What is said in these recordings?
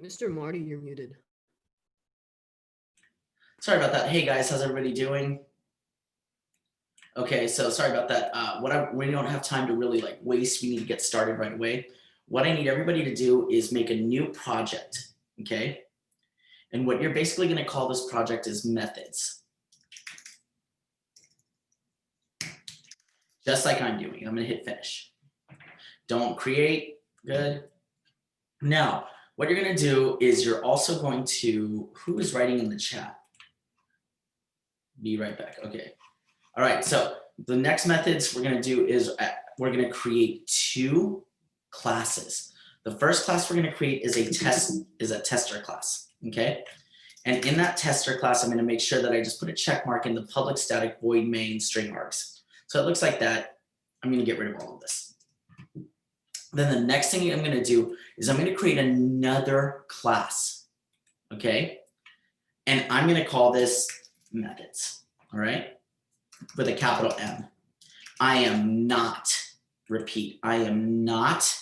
Mr. Marty, you're muted. Sorry about that. Hey guys, how's everybody doing? Okay, so sorry about that. We don't have time to really like waste. We need to get started right away. What I need everybody to do is make a new project, okay? And what you're basically going to call this project is methods. Just like I'm doing. I'm going to hit finish. Don't create. Good. Now, what you're going to do is you're also going to, who is writing in the chat? Be right back. Okay. All right. So the next methods we're going to do is we're going to create two classes. The first class we're going to create is a tester class. Okay. And in that tester class, I'm going to make sure that I just put a check mark in the public static void main string args. So it looks like that. I'm going to get rid of all of this. Then the next thing I'm going to do is I'm going to create another class. Okay. And I'm going to call this methods. All right. With a capital M. I am not, repeat, I am not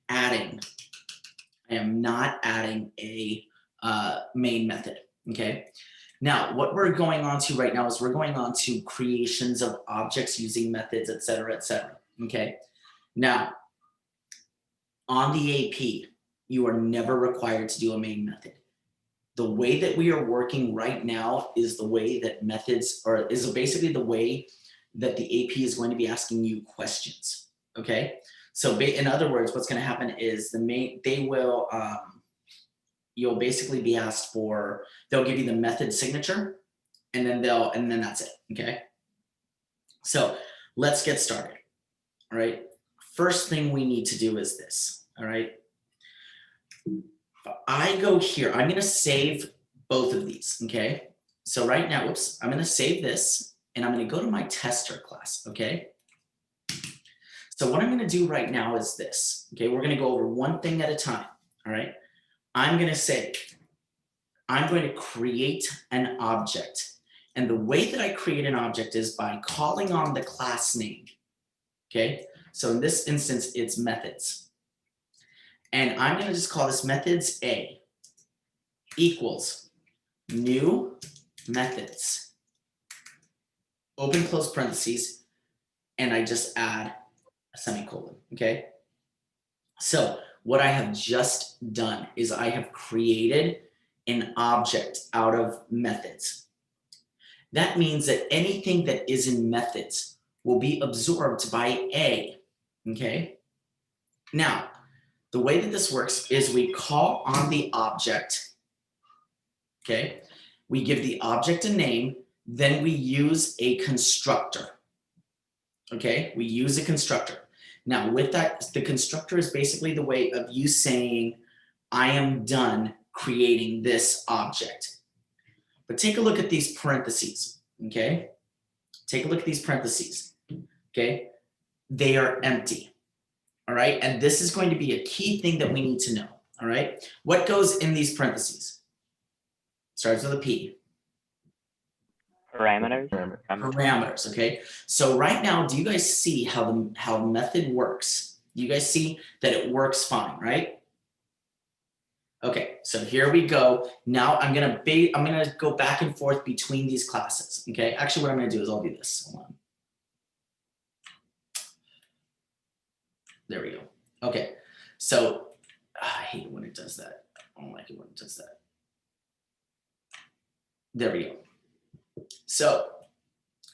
adding a main method, okay? Now, what we're going on to right now is we're going on to creations of objects using methods, et cetera, okay? Now, on the AP, you are never required to do a main method. The way that we are working right now is the way that methods are, is basically the way that the AP is going to be asking you questions, okay? So in other words, what's going to happen is you'll basically be asked for, they'll give you the method signature and then that's it, okay? So let's get started, all right? First thing we need to do is this, all right? I go here, I'm going to save both of these, okay? So right now, whoops, I'm going to save this and I'm going to go to my tester class, okay? So what I'm going to do right now is this, okay? We're going to go over one thing at a time, all right? I'm going to say, I'm going to create an object. And the way that I create an object is by calling on the class name, okay? So in this instance, it's methods. And I'm going to just call this methods A equals new methods, open close parentheses, and I just add a semicolon, okay? So what I have just done is I have created an object out of methods. That means that anything that is in methods will be absorbed by A, okay? Now, the way that this works is we call on the object, okay? We give the object a name, then we use a constructor, okay? We use a constructor. Now with that, the constructor is basically the way of you saying, I am done creating this object. But take a look at these parentheses, okay? Take a look at these parentheses, okay? They are empty. All right, and this is going to be a key thing that we need to know, all right? What goes in these parentheses? Starts with a P. Parameters. Parameters, okay? So right now, do you guys see how the method works? Do you guys see that it works fine, right? Okay, so here we go. Now I'm gonna go back and forth between these classes, okay? Actually, what I'm gonna do is I'll do this, hold on. There we go. Okay, so I hate it when it does that. I don't like it when it does that. There we go. So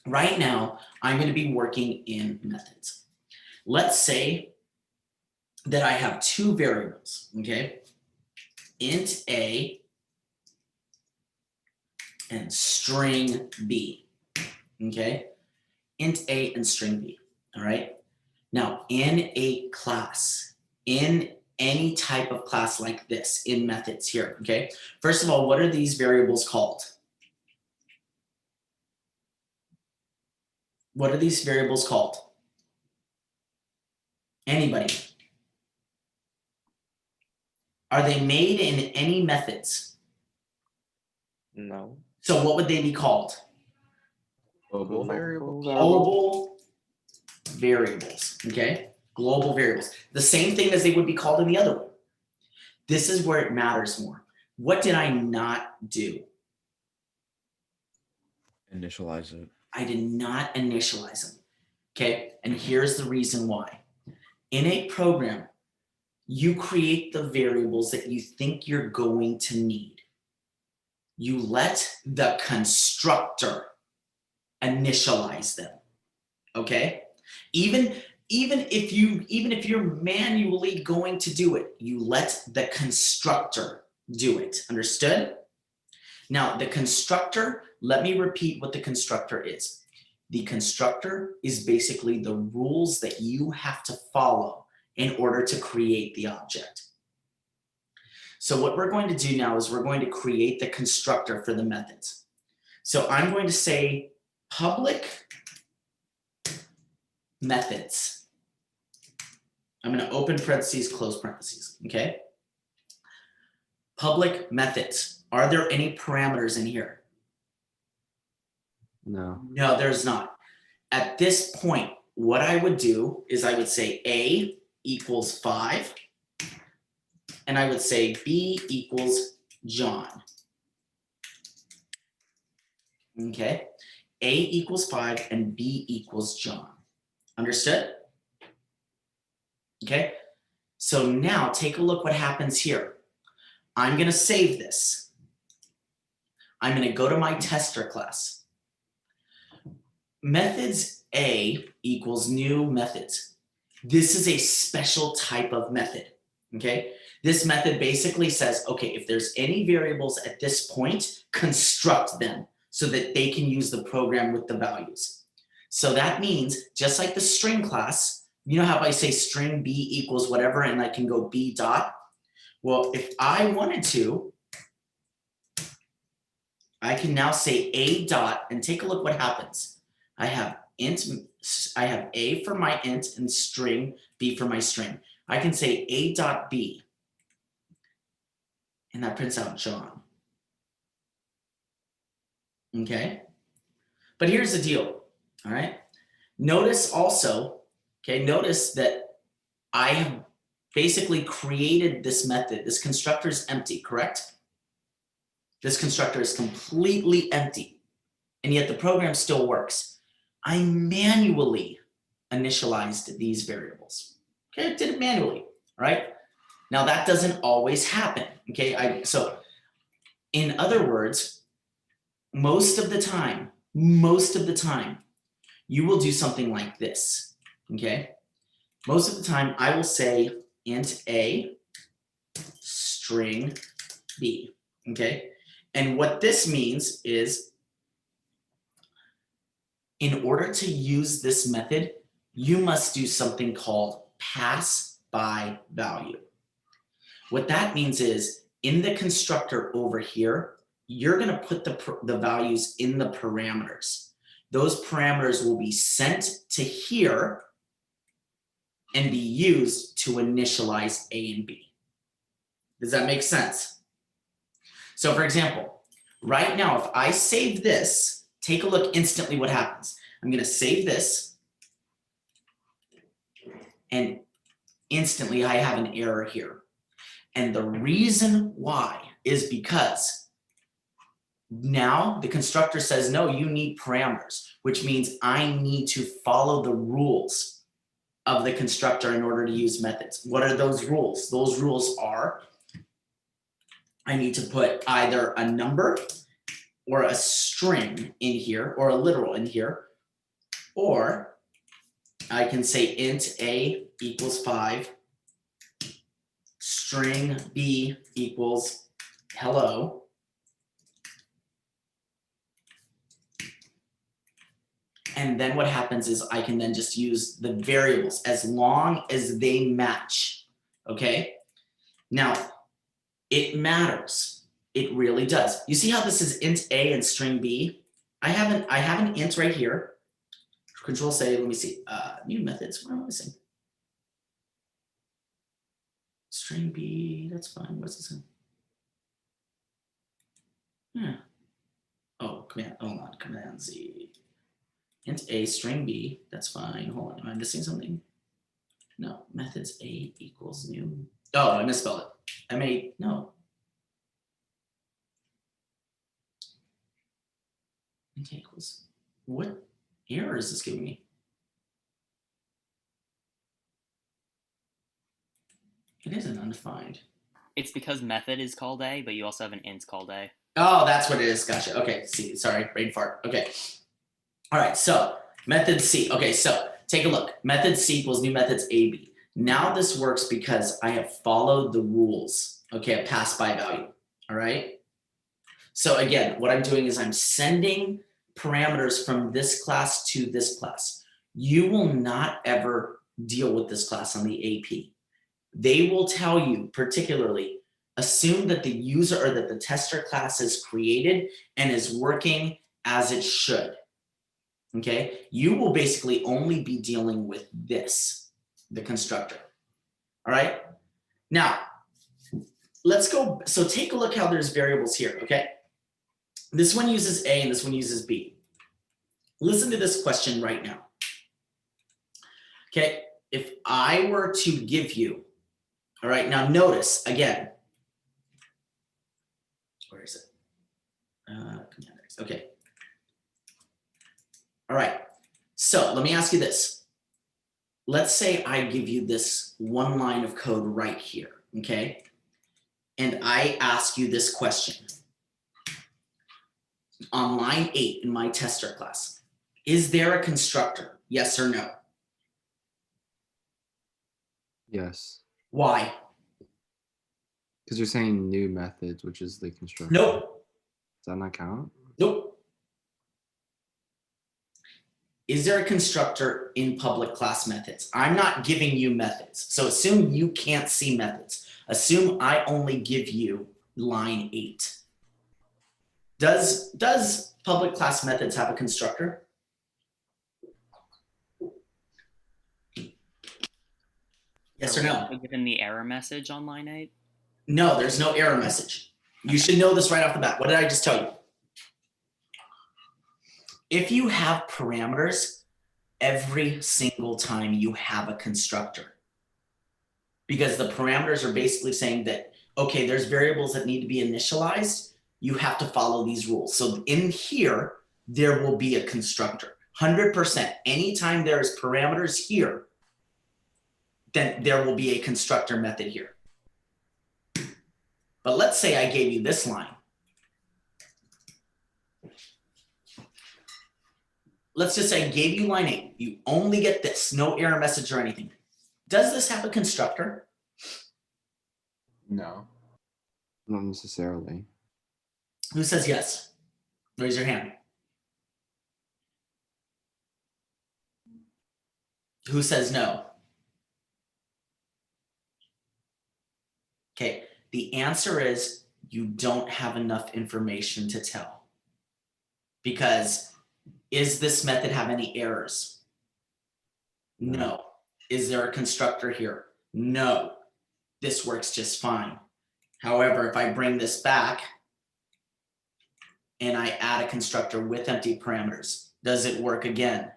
right now, I'm going to be working in methods. Let's say that I have two variables, okay? Int A and string B, okay? Int A and string B, all right? Now, in a class, in any type of class like this, in methods here, okay? First of all, what are these variables called? What are these variables called? Anybody? Are they made in any methods? No. So what would they be called? Global variables. Global variables, okay? Global variables. The same thing as they would be called in the other one. This is where it matters more. What did I not do? Initialize it. I did not initialize them. Okay, and here's the reason why. In a program, you create the variables that you think you're going to need. You let the constructor initialize them. Okay? Even if you're manually going to do it, you let the constructor do it. Understood? Now, the constructor, let me repeat what the constructor is. The constructor is basically the rules that you have to follow in order to create the object. So what we're going to do now is we're going to create the constructor for the methods. So I'm going to say public methods. I'm going to open parentheses, close parentheses, okay? Public methods. Are there any parameters in here? No. No, there's not. At this point, what I would do is I would say A equals 5, and I would say B equals John. Okay, A equals 5 and B equals John. Understood? Okay, so now take a look what happens here. I'm going to save this. I'm going to go to my tester class. Methods A equals new methods. This is a special type of method, okay? This method basically says, okay, if there's any variables at this point, construct them so that they can use the program with the values. So that means, just like the string class, you know how I say string B equals whatever and I can go B dot? Well, if I wanted to, I can now say A dot and take a look what happens. I have A for my int and string, B for my string. I can say A dot B, and that prints out John. Okay, but here's the deal, all right? Notice also, okay, notice that I have basically created this method. This constructor is empty, correct? This constructor is completely empty, and yet the program still works. I manually initialized these variables. Okay, I did it manually, right? Now that doesn't always happen, okay? So in other words, most of the time, you will do something like this, okay? Most of the time I will say int A string B, okay? And what this means is in order to use this method, you must do something called pass by value. What that means is in the constructor over here, you're going to put the values in the parameters. Those parameters will be sent to here and be used to initialize A and B. Does that make sense? So for example, right now, if I save this, take a look instantly what happens. I'm going to save this, and instantly I have an error here. And the reason why is because now the constructor says, no, you need parameters, which means I need to follow the rules of the constructor in order to use methods. What are those rules? Those rules are I need to put either a number or a string in here or a literal in here, or I can say int A equals 5, string B equals hello, and then what happens is I can then just use the variables as long as they match, okay? Now, it matters. It really does. You see how this is int A and string B? I have an int right here. Control say, let me see, new methods, what am I missing? String B, that's fine, what's this in? Yeah. Oh, hold on, command Z. Int A, string B, that's fine, hold on, am I missing something? No, methods A equals new. Oh, I misspelled it. no. Int A equals, what error is this giving me? It isn't undefined. It's because method is called A, but you also have an int called A. Oh, that's what it is. Gotcha. Okay. See, sorry, brain fart. Okay. All right. So method C. Okay. So take a look. Method C equals new methods A, B. Now this works because I have followed the rules. Okay. A pass by value. All right. So again, what I'm doing is I'm sending parameters from this class to this class. You will not ever deal with this class on the AP. They will tell you particularly, assume that the user or that the tester class is created and is working as it should. Okay, you will basically only be dealing with this, the constructor. All right, now let's go. So take a look how there's variables here. Okay, this one uses A and this one uses B. Listen to this question right now. Okay, if I were to give you, all right, now notice again, where is it? Okay. All right. So let me ask you this. Let's say I give you this one line of code right here, okay? And I ask you this question. On line 8 in my tester class, is there a constructor? Yes or no? Yes. Why? Because you're saying new methods, which is the constructor. Nope. Does that not count? Nope. Is there a constructor in public class methods? I'm not giving you methods. So assume you can't see methods. Assume I only give you line 8. Does public class methods have a constructor? Yes or no? Given the error message on line 8? No, there's no error message. You should know this right off the bat. What did I just tell you? If you have parameters, every single time you have a constructor. Because the parameters are basically saying that, okay, there's variables that need to be initialized. You have to follow these rules. So in here, there will be a constructor. 100%. Anytime there's parameters here, then there will be a constructor method here. But let's say I gave you this line. Let's just say I gave you line 8. You only get this, no error message or anything. Does this have a constructor? No. Not necessarily. Who says yes? Raise your hand. Who says no? Okay, the answer is you don't have enough information to tell. Because is this method have any errors? No. Is there a constructor here? No. This works just fine. However, if I bring this back and I add a constructor with empty parameters, does it work again?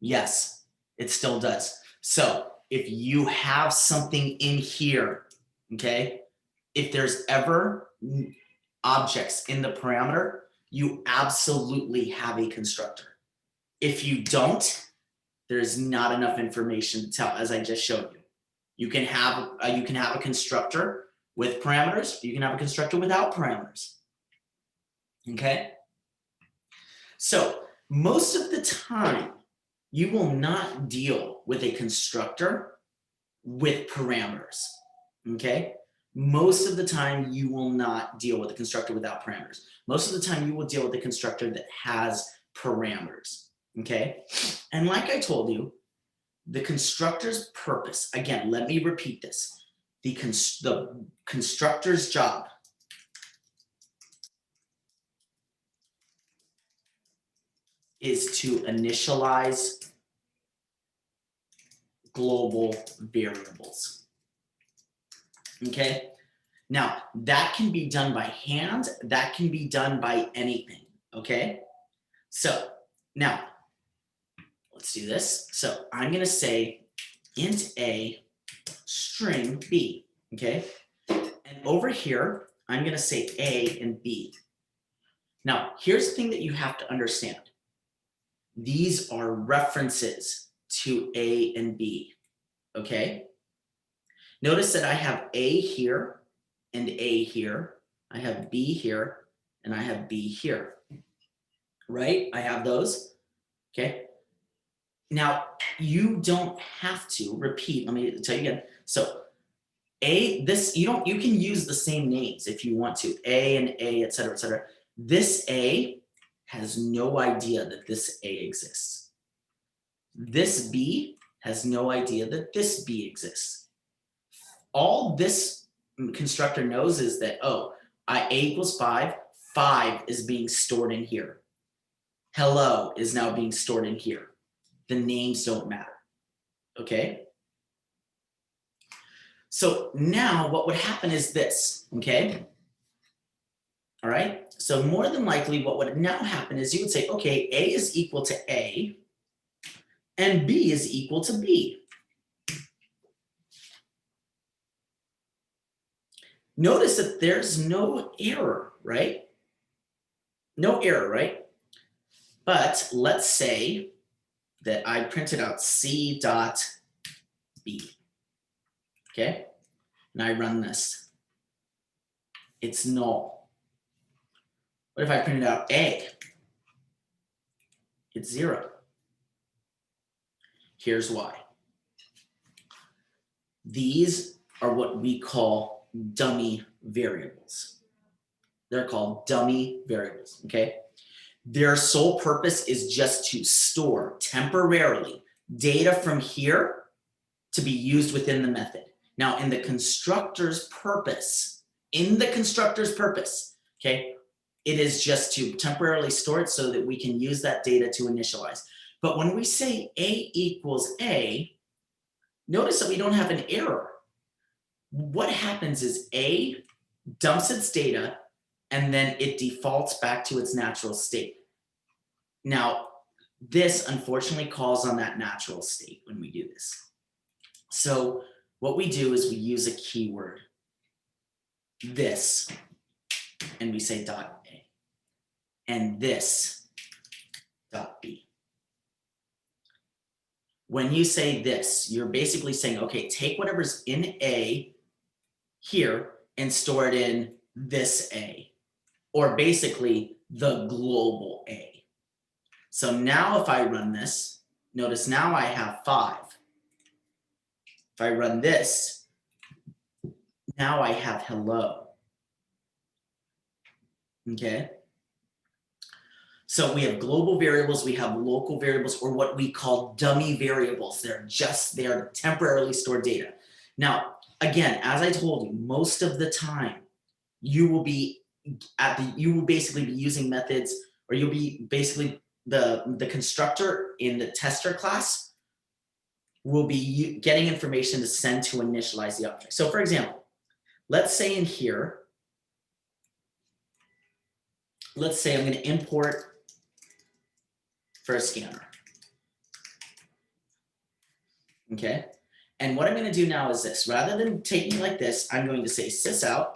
Yes, it still does. So if you have something in here, okay, if there's ever objects in the parameter, you absolutely have a constructor. If you don't, there's not enough information to tell, as I just showed you. You can have a constructor with parameters. You can have a constructor without parameters. Okay. So most of the time, you will not deal with a constructor with parameters. Okay. Most of the time, you will not deal with a constructor without parameters. Most of the time, you will deal with a constructor that has parameters. Okay. And like I told you, the constructor's purpose, again, let me repeat this. The constructor's job is to initialize global variables. Okay. Now, that can be done by hand. That can be done by anything. Okay. So now, let's do this. So I'm going to say int A string B. Okay. And over here, I'm going to say A and B. Now, here's the thing that you have to understand. These are references to A and B, okay? Notice that I have A here and A here. I have B here and I have B here, right? I have those, okay? Now, you don't have to repeat. Let me tell you again. So A, this, you can use the same names if you want to, A and A, et cetera, et cetera. This A has no idea that this A exists. This B has no idea that this B exists. All this constructor knows is that, oh, A equals 5, 5 is being stored in here. Hello is now being stored in here. The names don't matter, okay? So now what would happen is this, okay? All right, so more than likely what would now happen is you would say, okay, A is equal to A and B is equal to B. Notice that there's no error, right? No error, right? But let's say that I printed out C dot B, okay? And I run this. It's null. What if I printed out A? It's 0. Here's why. These are what we call dummy variables. They're called dummy variables, okay? Their sole purpose is just to store temporarily data from here to be used within the method. Now, in the constructor's purpose, okay, it is just to temporarily store it so that we can use that data to initialize. But when we say A equals A, notice that we don't have an error. What happens is A dumps its data and then it defaults back to its natural state. Now, this unfortunately calls on that natural state when we do this. So what we do is we use a keyword, this, and we say dot A, and this dot B. When you say this, you're basically saying, okay, take whatever's in A here and store it in this A, or basically the global A. So now if I run this, notice now I have 5. If I run this, now I have hello. Okay. So we have global variables, we have local variables, or what we call dummy variables. They're just there to temporarily store data. Now, again, as I told you, most of the time you will be basically be using methods, or you'll be basically the constructor in the tester class will be getting information to send to initialize the object. So for example, let's say in here, let's say I'm going to import for a scanner. Okay. And what I'm going to do now is this. Rather than taking like this, I'm going to say sysout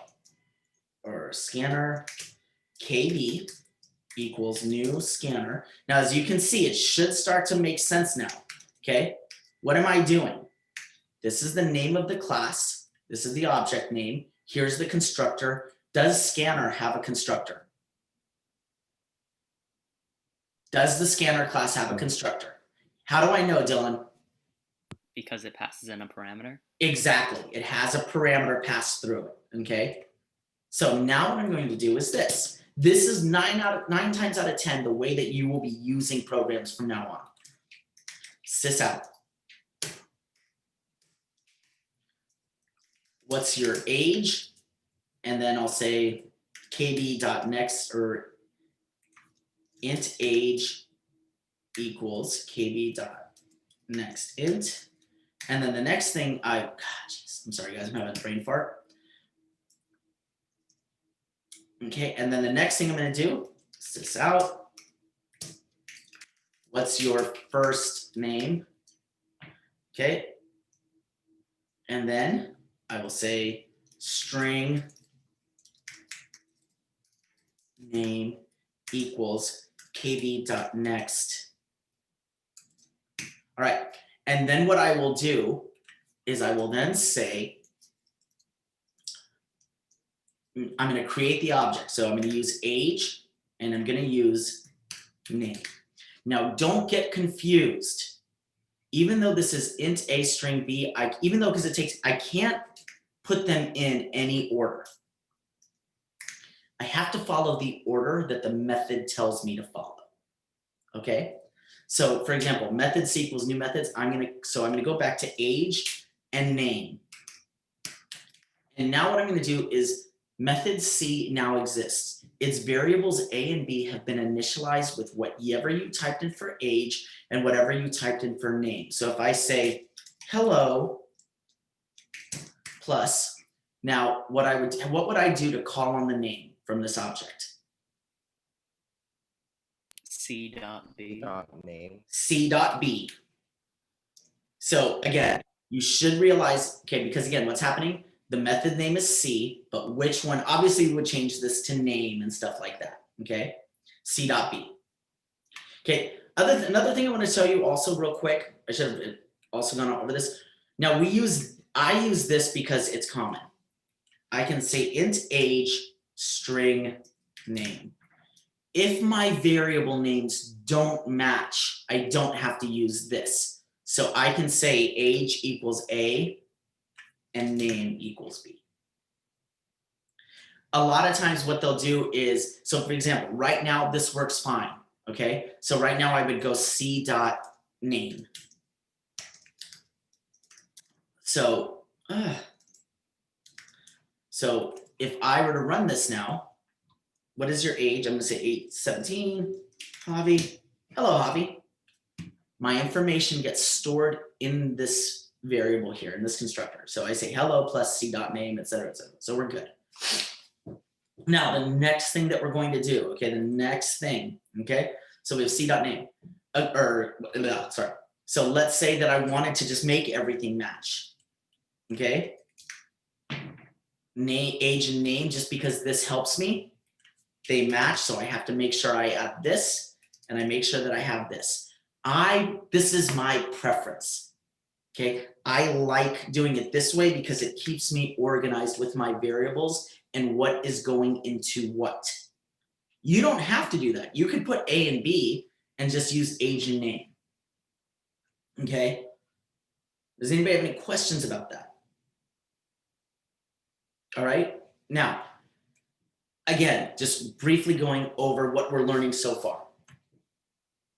or scanner KB equals new scanner. Now, as you can see, it should start to make sense now. Okay. What am I doing? This is the name of the class. This is the object name. Here's the constructor. Does scanner have a constructor? Does the scanner class have a constructor? How do I know, Dylan? Because it passes in a parameter. Exactly. It has a parameter passed through it. Okay. So now what I'm going to do is this. This is 9 times out of 10 the way that you will be using programs from now on. Sysout. What's your age? And then I'll say kb.next or int age equals kb.next int. And then the next thing I'm sorry guys, I'm having a brain fart. Okay, and then the next thing I'm going to do, sysout. What's your first name? Okay. And then I will say string name equals kv.next. All right, and then what I will do is I will then say, I'm going to create the object. So I'm going to use age and I'm going to use name. Now don't get confused. Even though this is int a string b, even though because it takes, I can't put them in any order. I have to follow the order that the method tells me to follow. Okay. So for example, method c equals new methods. I'm going to go back to age and name. And now what I'm going to do is method C now exists. Its variables A and B have been initialized with whatever you typed in for age and whatever you typed in for name. So if I say hello plus, now what would I do to call on the name from this object? C.B. Dot name. C.B. So again, you should realize, okay, because again, what's happening? The method name is C, but which one? Obviously, we would change this to name and stuff like that, okay? C.B. Okay, another thing I want to tell you also real quick, I should have also gone over this. Now I use this because it's common. I can say int age string name. If my variable names don't match, I don't have to use this. So I can say age equals A and name equals B. A lot of times what they'll do is, so for example, right now this works fine, okay? So right now I would go C dot name. So if I were to run this now, what is your age? I'm gonna say 817, Javi. Hello, Javi. My information gets stored in this variable here, in this constructor. So I say hello plus C dot name, et cetera, et cetera. So we're good. Now, the next thing that we're going to do, okay, the next thing, okay? So we have C dot name, sorry. So let's say that I wanted to just make everything match, okay? Name, age and name, just because this helps me, they match. So I have to make sure I add this and I make sure that I have this. This is my preference, okay? I like doing it this way because it keeps me organized with my variables and what is going into what. You don't have to do that. You could put A and B and just use age and name, okay? Does anybody have any questions about that? All right, now, again, just briefly going over what we're learning so far.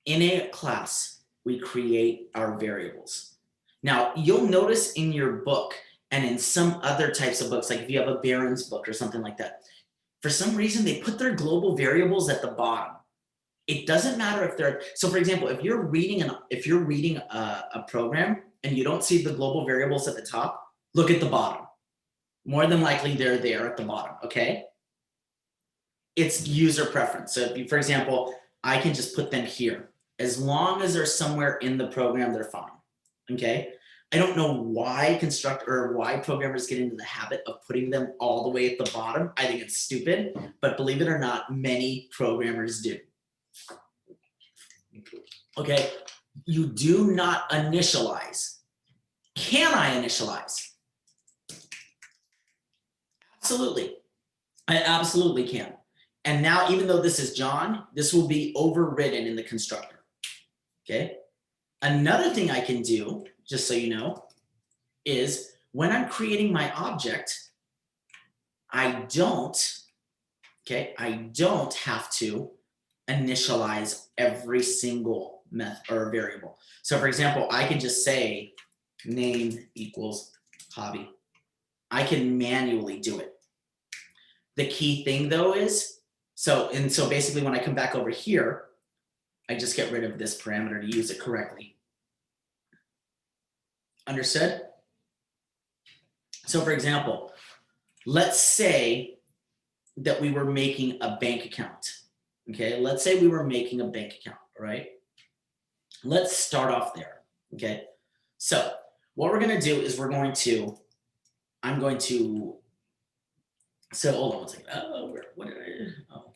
In a class, we create our variables. Now, you'll notice in your book and in some other types of books, like if you have a Barron's book or something like that, for some reason, they put their global variables at the bottom. It doesn't matter if they're, so for example, if you're reading a program and you don't see the global variables at the top, look at the bottom. More than likely, they're there at the bottom, okay? It's user preference. So if you, for example, I can just put them here. As long as they're somewhere in the program, they're fine, okay? I don't know why why programmers get into the habit of putting them all the way at the bottom. I think it's stupid, but believe it or not, many programmers do. Okay, you do not initialize. Can I initialize? Absolutely, I absolutely can. And now, even though this is John, this will be overridden in the constructor, okay? Another thing I can do, just so you know, is when I'm creating my object, I don't have to initialize every single method or variable. So for example, I can just say name equals hobby. I can manually do it. The key thing though is, so basically when I come back over here, I just get rid of this parameter to use it correctly. Understood? So for example, let's say that we were making a bank account. Okay, let's say we were making a bank account, right? Let's start off there, okay? So what we're gonna do is I'm going to So hold on one second. Oh, what did I? Oh,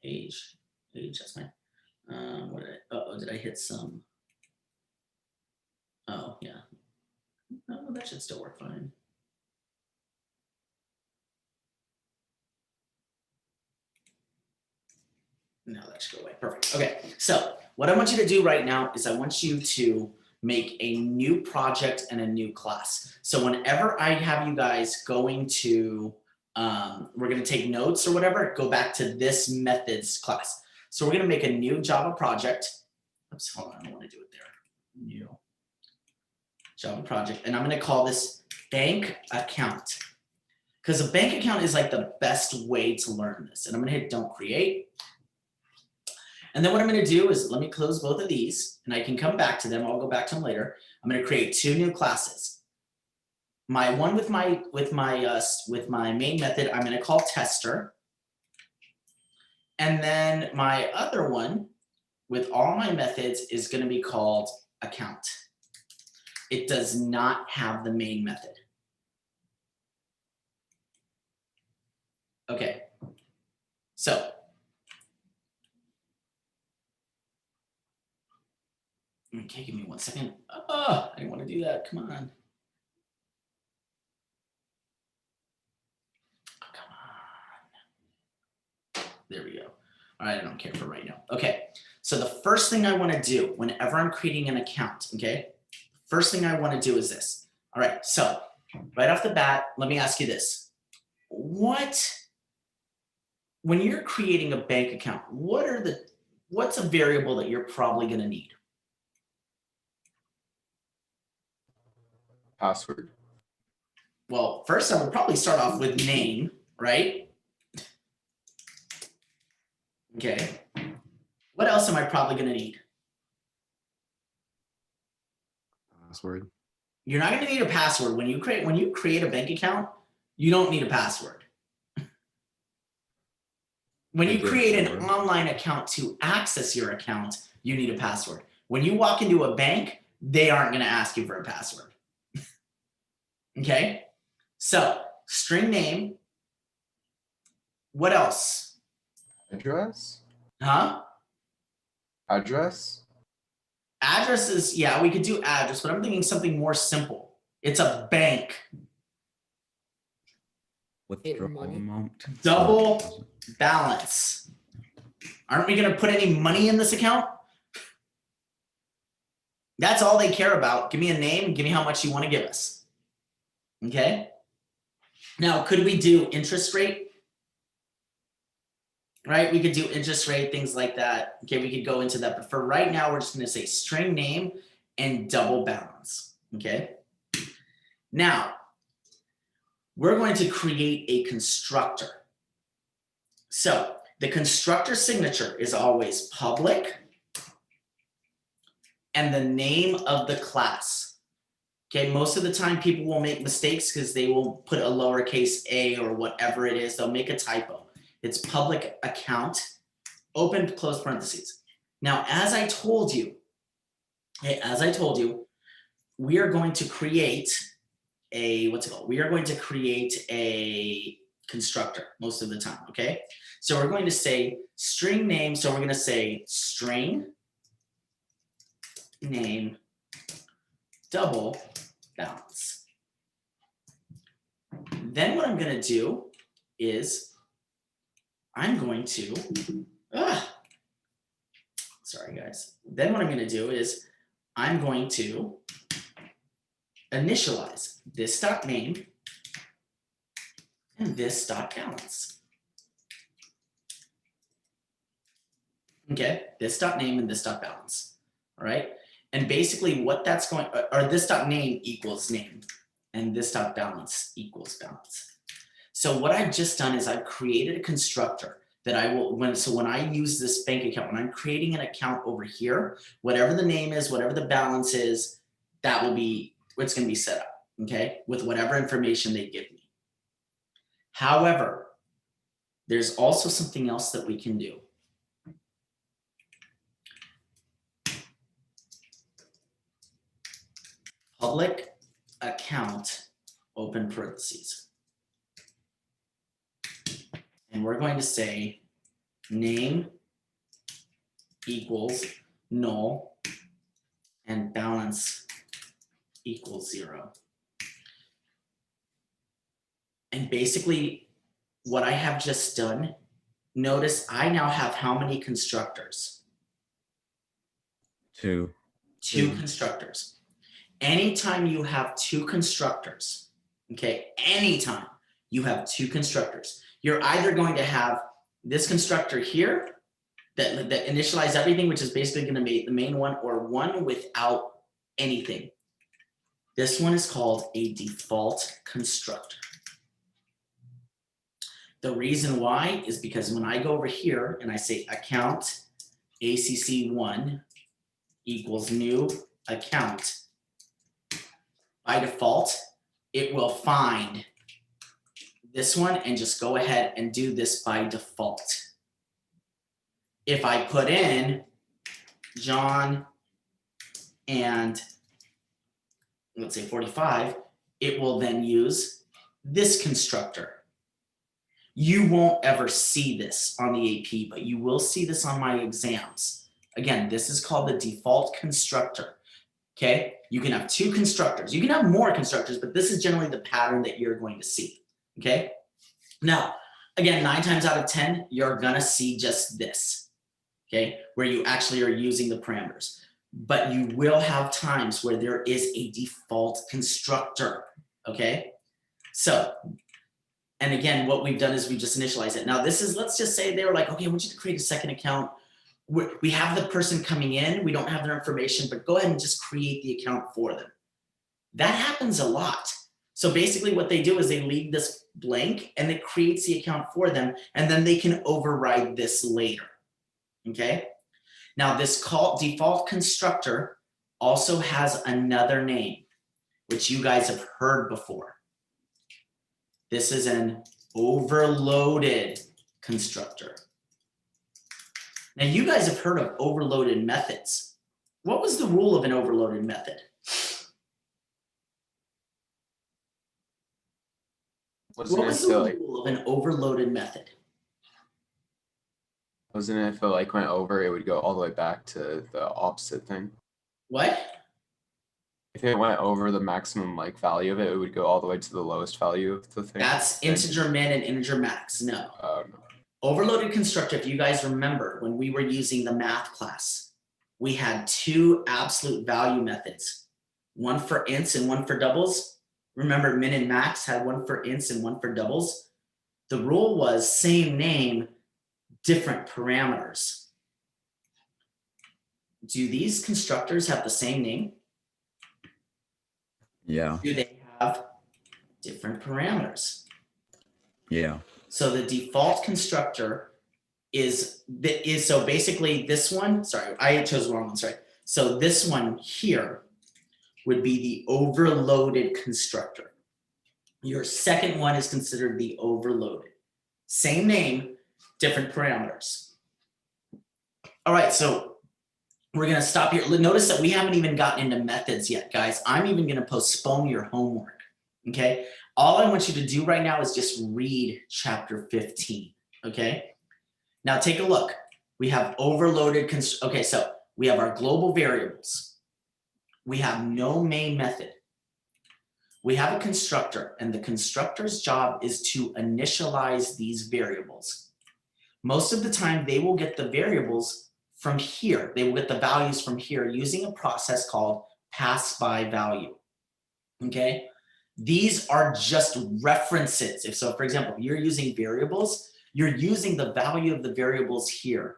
age, that's fine. What did I? Oh, did I hit some? Oh yeah. No, that should still work fine. No, that should go away. Perfect. Okay, so what I want you to do right now is I want you to make a new project and a new class. So whenever I have you guys going to, we're going to take notes or whatever, go back to this methods class. So we're going to make a new Java project. Oops, hold on, I don't want to do it there. New Java project, and I'm going to call this bank account, because a bank account is like the best way to learn this. And I'm going to hit don't create. And then what I'm going to do is let me close both of these, and I can come back to them. I'll go back to them later. I'm going to create two new classes. My one with my main method, I'm going to call tester. And then my other one with all my methods is going to be called account. It does not have the main method. Okay. So okay, give me 1 second. Oh, I didn't want to do that. Come on. Oh, come on. There we go. All right, I don't care for right now. Okay, so the first thing I want to do whenever I'm creating an account, okay, first thing I want to do is this. All right, so right off the bat, let me ask you this. When you're creating a bank account, what's a variable that you're probably going to need? Password. Well, first I would probably start off with name, right? Okay. What else am I probably going to need? Password. You're not going to need a password. When you create a bank account, you don't need a password. When you create an online account to access your account, you need a password. When you walk into a bank, they aren't going to ask you for a password. Okay? So, string name. What else? Address. Huh? Address. Address is, yeah, we could do address, but I'm thinking something more simple. It's a bank. Withdrawal money. amount. Double balance. Aren't we going to put any money in this account? That's all they care about. Give me a name, give me how much you want to give us. Okay. Now, could we do interest rate? Right, we could do interest rate, things like that. Okay, we could go into that. But for right now, we're just going to say string name and double balance. Okay. Now, we're going to create a constructor. So the constructor signature is always public and the name of the class. Okay, most of the time people will make mistakes because they will put a lowercase a or whatever it is. They'll make a typo. It's public account, open, close parentheses. Now, as I told you, we are going to create a, we are going to create a constructor most of the time, okay? So we're going to say string name. So we're going to say string name double balance. Then what I'm going to do is I'm going to, sorry guys. Then what I'm going to do is I'm going to initialize this dot name and this dot balance. Okay, this dot name and this dot balance. All right. And basically what that's going, or this dot name equals name and this dot balance equals balance. So what I've just done is I've created a constructor that I will, when I use this bank account, when I'm creating an account over here, whatever the name is, whatever the balance is, that will be what's going to be set up, okay, with whatever information they give me. However, there's also something else that we can do. Public account, open parentheses. And we're going to say name equals null and balance equals 0. And basically what I have just done, notice I now have how many constructors? 2. Two constructors. Anytime you have two constructors, okay, anytime you have two constructors, you're either going to have this constructor here that initialize everything, which is basically going to be the main one, or one without anything. This one is called a default constructor. The reason why is because when I go over here and I say account ACC1 equals new account, by default, it will find this one and just go ahead and do this by default. If I put in John and let's say 45, it will then use this constructor. You won't ever see this on the AP, but you will see this on my exams. Again, this is called the default constructor. Okay, you can have two constructors. You can have more constructors, but this is generally the pattern that you're going to see. Okay, now, again, 9 times out of 10, you're gonna see just this, okay, where you actually are using the parameters. But you will have times where there is a default constructor, okay? So, and again, what we've done is we just initialize it. Now this is, let's just say they were like, okay, I want you to create a second account. We have the person coming in, we don't have their information, but go ahead and just create the account for them. That happens a lot. So basically what they do is they leave this blank and it creates the account for them, and then they can override this later, okay? Now this default constructor also has another name, which you guys have heard before. This is an overloaded constructor. Now you guys have heard of overloaded methods. What was the rule of an overloaded method? What was the rule of an overloaded method? Wasn't it if it like went over, it would go all the way back to the opposite thing? What? If it went over the maximum like value of it, it would go all the way to the lowest value of the thing. That's integer min and integer max. No. No. Overloaded constructor, if you guys remember when we were using the math class, we had two absolute value methods, one for ints and one for doubles. Remember, min and max had one for ints and one for doubles. The rule was same name, different parameters. Do these constructors have the same name? Yeah. Do they have different parameters? Yeah. So the default constructor is so basically this one, sorry, I chose the wrong one, sorry. So this one here would be the overloaded constructor. Your second one is considered the overloaded. Same name, different parameters. All right, so we're gonna stop here. Notice that we haven't even gotten into methods yet, guys. I'm even gonna postpone your homework, okay? All I want you to do right now is just read chapter 15, okay? Now take a look. We have overloaded, okay, so we have our global variables. We have no main method. We have a constructor, and the constructor's job is to initialize these variables. Most of the time, they will get the variables from here. They will get the values from here using a process called pass by value, okay? These are just references. If so, for example, if you're using variables, you're using the value of the variables here.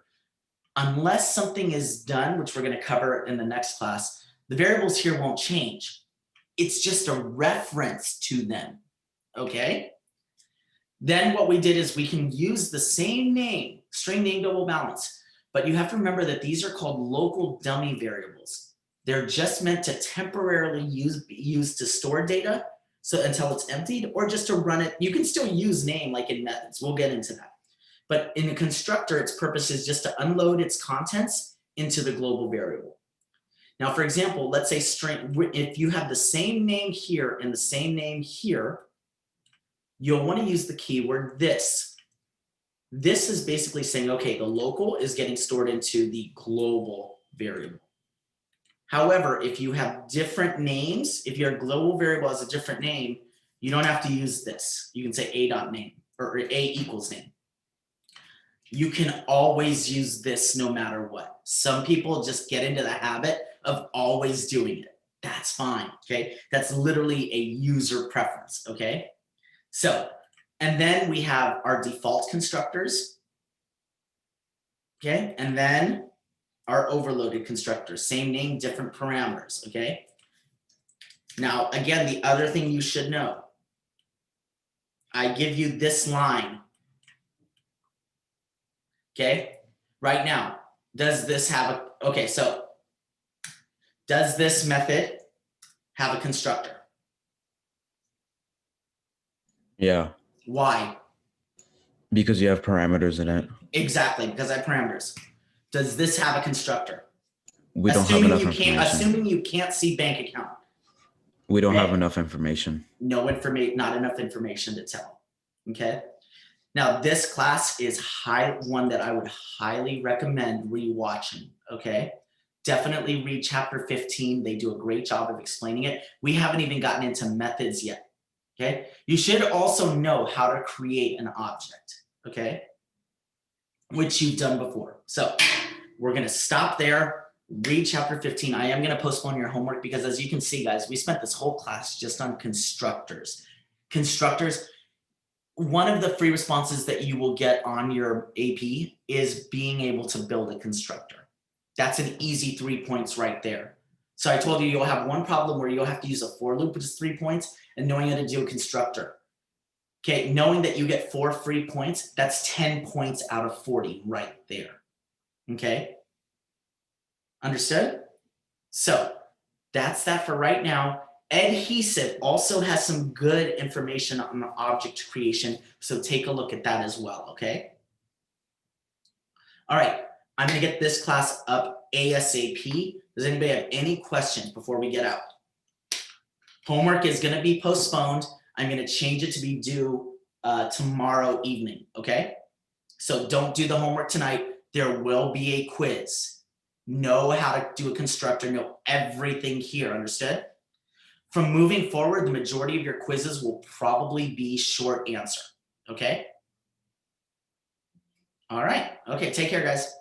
Unless something is done, which we're going to cover in the next class, the variables here won't change. It's just a reference to them, okay? Then what we did is we can use the same name, string name double balance, but you have to remember that these are called local dummy variables. They're just meant to temporarily use to store data, so until it's emptied, or just to run it. You can still use name like in methods. We'll get into that. But in the constructor, its purpose is just to unload its contents into the global variable. Now, for example, let's say string, if you have the same name here and the same name here, you'll want to use the keyword this. This is basically saying, okay, the local is getting stored into the global variable. However, if you have different names, if your global variable has a different name, you don't have to use this. You can say a.name or a equals name. You can always use this no matter what. Some people just get into the habit of always doing it. That's fine, okay? That's literally a user preference, okay? So, and then we have our default constructors, okay? And then our overloaded constructors, same name, different parameters, okay? Now, again, the other thing you should know, I give you this line, okay? Right now, does this have a, okay, so does this method have a constructor? Yeah, Why? because you have parameters in it. Exactly, because I have parameters. Does this have a constructor? We don't have enough Assuming information. you can't see bank account. We don't have Okay. enough information. Not enough information to tell. Okay. Now this class is one that I would highly recommend rewatching. Okay. Definitely read chapter 15. They do a great job of explaining it. We haven't even gotten into methods yet. Okay. You should also know how to create an object. Okay. Which you've done before. So we're going to stop there. Read chapter 15. I am going to postpone your homework because as you can see, guys, we spent this whole class just on constructors. Constructors, one of the free responses that you will get on your AP is being able to build a constructor. That's an easy 3 points right there. So I told you you'll have one problem where you'll have to use a for loop, which is 3 points, and knowing how to do a constructor. Okay, knowing that you get 4 free points, that's 10 points out of 40 right there. Okay, understood? So that's that for right now. Adhesive also has some good information on the object creation, so take a look at that as well, okay? All right, I'm gonna get this class up ASAP. Does anybody have any questions before we get out? Homework is gonna be postponed. I'm gonna change it to be due tomorrow evening, okay? So don't do the homework tonight. There will be a quiz. Know how to do a constructor, know everything here, understood? From moving forward, the majority of your quizzes will probably be short answer, okay? All right, okay, take care, guys.